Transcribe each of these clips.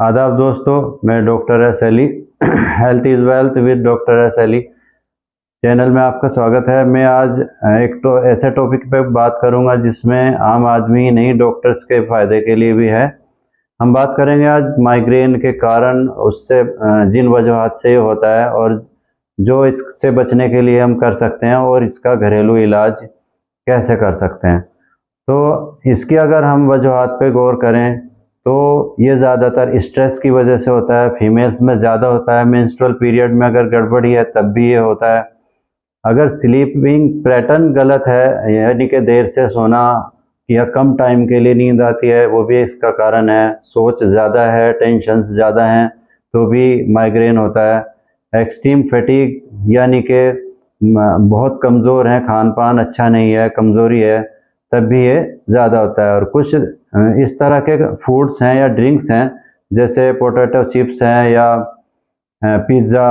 आदाब दोस्तों, मैं doctor S Ali health is wealth with doctor S Ali channel में आपका स्वागत है। मैं आज एक तो ऐसे टॉपिक पे बात करूंगा जिसमें आम आदमी ही नहीं, डॉक्टर्स के फ़ायदे के लिए भी है। हम बात करेंगे आज माइग्रेन के कारण, उससे जिन वजूहात से ये होता है और जो इससे बचने के लिए हम कर सकते हैं और इसका घरेलू इलाज कैसे कर सकते हैं। तो इसकी अगर हम वजूहात पे गौर करें तो ये ज़्यादातर स्ट्रेस की वजह से होता है। फीमेल्स में ज़्यादा होता है। मेंस्ट्रुअल पीरियड में अगर गड़बड़ी है तब भी ये होता है। अगर स्लीपिंग पैटर्न गलत है, यानी कि देर से सोना या कम टाइम के लिए नींद आती है, वो भी इसका कारण है। सोच ज़्यादा है, टेंशन्स ज़्यादा हैं तो भी माइग्रेन होता है। एक्सट्रीम फटीग यानी कि बहुत कमज़ोर हैं, खान पान अच्छा नहीं है, कमज़ोरी है, तब भी ये ज़्यादा होता है। और कुछ इस तरह के फूड्स हैं या ड्रिंक्स हैं, जैसे पोटैटो चिप्स हैं या पिज़्ज़ा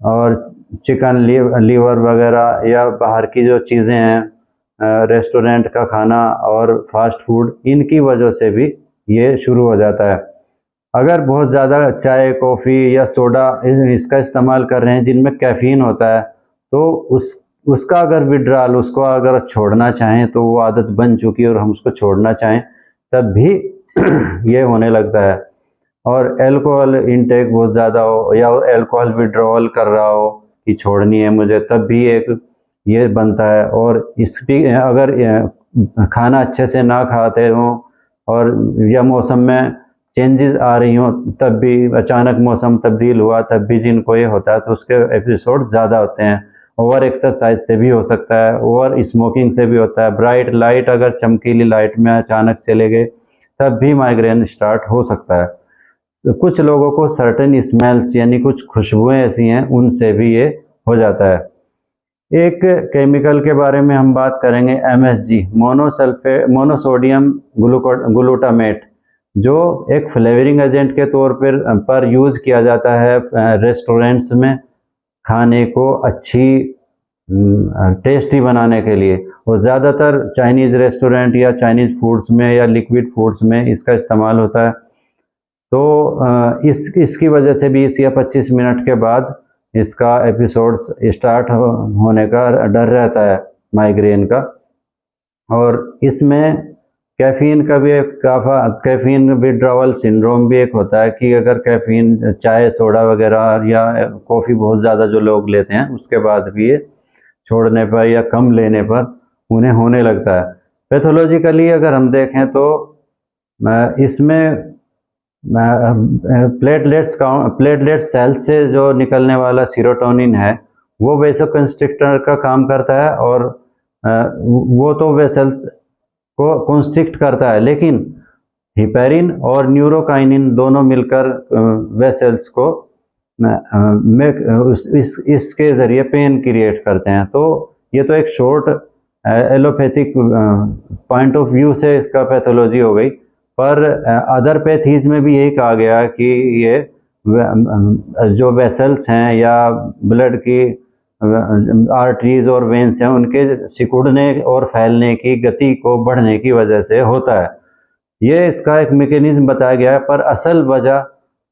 और चिकन लीवर वगैरह, या बाहर की जो चीज़ें हैं, रेस्टोरेंट का खाना और फास्ट फूड, इनकी वजह से भी ये शुरू हो जाता है। अगर बहुत ज़्यादा चाय, कॉफ़ी या सोडा इसका इस्तेमाल कर रहे हैं जिनमें कैफ़ीन होता है, तो उसका अगर विड्रॉल, उसको अगर छोड़ना चाहें, तो वो आदत बन चुकी है और हम उसको छोड़ना चाहें तब भी ये होने लगता है। और अल्कोहल इंटेक बहुत ज़्यादा हो या अल्कोहल विड्रॉल कर रहा हो कि छोड़नी है मुझे, तब भी एक ये बनता है। और इसकी अगर खाना अच्छे से ना खाते हों और या मौसम में चेंजेस आ रही हों, तब भी अचानक मौसम तब्दील हुआ तब भी जिनको ये होता है, तो उसके एपिसोड ज़्यादा होते हैं। ओवर एक्सरसाइज से भी हो सकता है, ओवर स्मोकिंग से भी होता है, ब्राइट लाइट, अगर चमकीली लाइट में अचानक चले गए तब भी माइग्रेन स्टार्ट हो सकता है। तो कुछ लोगों को सर्टेन स्मेल्स यानी कुछ खुशबुएं ऐसी हैं, उनसे भी ये हो जाता है। एक केमिकल के बारे में हम बात करेंगे, MSG, मोनोसोडियम ग्लूटामेट, जो एक फ्लेवरिंग एजेंट के तौर पर यूज़ किया जाता है रेस्टोरेंट्स में खाने को अच्छी टेस्टी बनाने के लिए। और ज़्यादातर चाइनीज़ रेस्टोरेंट या चाइनीज़ फूड्स में या लिक्विड फूड्स में इसका इस्तेमाल होता है। तो इसकी वजह से 20 या 25 मिनट के बाद इसका एपिसोड स्टार्ट होने का डर रहता है माइग्रेन का। और इसमें कैफ़ीन का भी कैफ़ीन विड्रॉवल सिंड्रोम भी एक होता है कि अगर कैफ़ीन, चाय, सोडा वगैरह या कॉफ़ी बहुत ज़्यादा जो लोग लेते हैं, उसके बाद भी ये छोड़ने पर या कम लेने पर उन्हें होने लगता है। पैथोलॉजिकली अगर हम देखें तो इसमें प्लेटलेट सेल से जो निकलने वाला सीरोटोनिन है, वो वेसोकंस्ट्रिक्टर का काम करता है। और वो तो वेसल्स को कंस्ट्रिक्ट करता है, लेकिन हिपेरिन और न्यूरोकाइनिन दोनों मिलकर वेसल्स को इसके ज़रिए पेन क्रिएट करते हैं। तो ये तो एक short allopathic point of view से इसका पैथोलॉजी हो गई, पर अदर पैथीज में भी यही कहा गया कि ये जो वेसल्स हैं या ब्लड की आर्टरीज और वेन्स हैं, उनके सिकुड़ने और फैलने की गति को बढ़ने की वजह से होता है। ये इसका एक मैकेनिज्म बताया गया है, पर असल वजह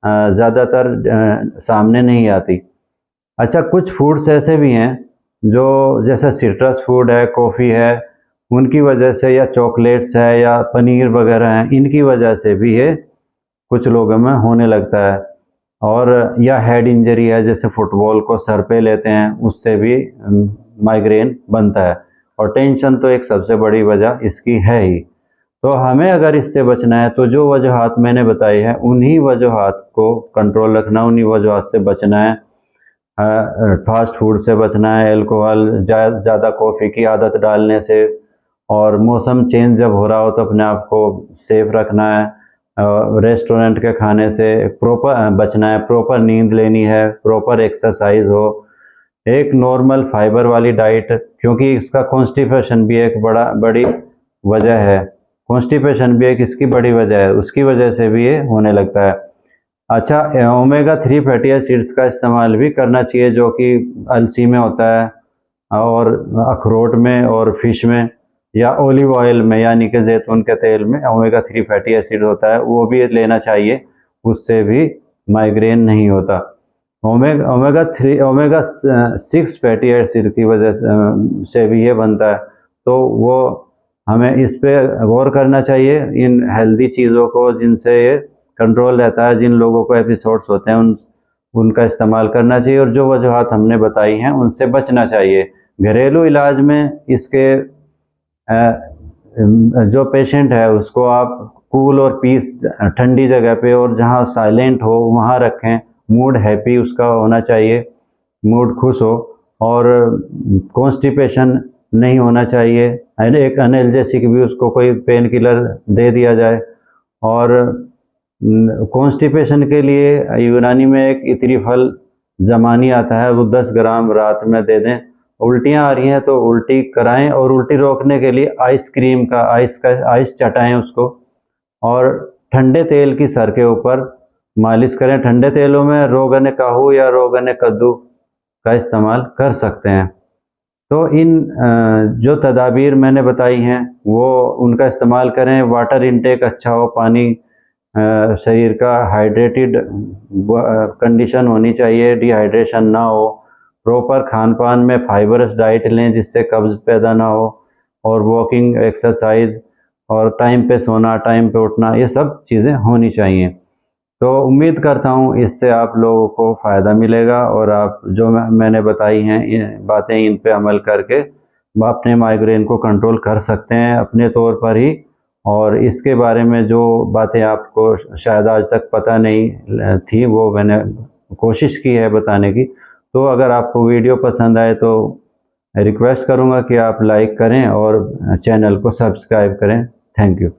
ज़्यादातर सामने नहीं आती। अच्छा, कुछ फूड्स ऐसे भी हैं जो, जैसे सिट्रस फूड है, कॉफ़ी है, उनकी वजह से, या चॉकलेट्स है या पनीर वगैरह हैं, इनकी वजह से भी ये कुछ लोगों में होने लगता है। और या हेड इंजरी है, जैसे फुटबॉल को सर पे लेते हैं, उससे भी माइग्रेन बनता है। और टेंशन तो एक सबसे बड़ी वजह इसकी है ही। तो हमें अगर इससे बचना है तो जो वजूहात मैंने बताई है, उन्हीं वजूहात को कंट्रोल रखना, उन्हीं वजूहात से बचना है। फास्ट फूड से बचना है, अल्कोहल, ज़्यादा कॉफ़ी की आदत डालने से, और मौसम चेंज जब हो रहा हो तो अपने आप को सेफ रखना है। रेस्टोरेंट के खाने से प्रॉपर बचना है, प्रॉपर नींद लेनी है, प्रॉपर एक्सरसाइज हो, एक नॉर्मल फाइबर वाली डाइट, क्योंकि इसका कॉन्स्टिपेशन भी एक बड़ी वजह है। कॉन्स्टिपेशन भी एक इसकी बड़ी वजह है, उसकी वजह से भी ये होने लगता है। अच्छा, ओमेगा 3 फैटी एसिड्स का इस्तेमाल भी करना चाहिए, जो कि अलसी में होता है और अखरोट में और फिश में, या ओलिव ऑयल में, यानी कि जैतून के तेल में ओमेगा 3 फैटी एसिड होता है, वो भी लेना चाहिए। उससे भी माइग्रेन नहीं होता। ओमेगा 6 फैटी एसिड की वजह से भी ये बनता है, तो वो हमें इस पे गौर करना चाहिए, इन हेल्दी चीज़ों को जिनसे ये कंट्रोल रहता है। जिन लोगों को एपिसोड्स होते हैं उनका इस्तेमाल करना चाहिए, और जो वजूहात हमने बताई हैं उनसे बचना चाहिए। घरेलू इलाज में इसके जो पेशेंट है उसको आप कूल और पीस ठंडी जगह पे और जहाँ साइलेंट हो वहाँ रखें। मूड हैप्पी उसका होना चाहिए, मूड खुश हो, और कॉन्स्टिपेशन नहीं होना चाहिए। एक एनाल्जेसिक भी उसको कोई पेन किलर दे दिया जाए। और कॉन्स्टिपेशन के लिए यूनानी में एक इतरी फल ज़मानी आता है, वो 10 ग्राम रात में दे दें। उल्टियाँ आ रही हैं तो उल्टी कराएं, और उल्टी रोकने के लिए आइस चटाएं उसको, और ठंडे तेल की सर के ऊपर मालिश करें। ठंडे तेलों में रोगन काहू या रोगन कद्दू का इस्तेमाल कर सकते हैं। तो इन जो तदाबीर मैंने बताई हैं वो उनका इस्तेमाल करें। वाटर इनटेक अच्छा हो, पानी शरीर का हाइड्रेटेड कंडीशन होनी चाहिए, डिहाइड्रेशन ना हो। प्रॉपर खान पान में फाइबरस डाइट लें जिससे कब्ज़ पैदा ना हो, और वॉकिंग, एक्सरसाइज, और टाइम पे सोना, टाइम पे उठना, ये सब चीज़ें होनी चाहिए। तो उम्मीद करता हूँ इससे आप लोगों को फ़ायदा मिलेगा, और आप जो मैंने बताई हैं ये बातें, इन पे अमल करके अपने माइग्रेन को कंट्रोल कर सकते हैं अपने तौर पर ही। और इसके बारे में जो बातें आपको शायद आज तक पता नहीं थी वो मैंने कोशिश की है बताने की। तो अगर आपको वीडियो पसंद आए तो रिक्वेस्ट करूँगा कि आप लाइक करें और चैनल को सब्सक्राइब करें। Thank you.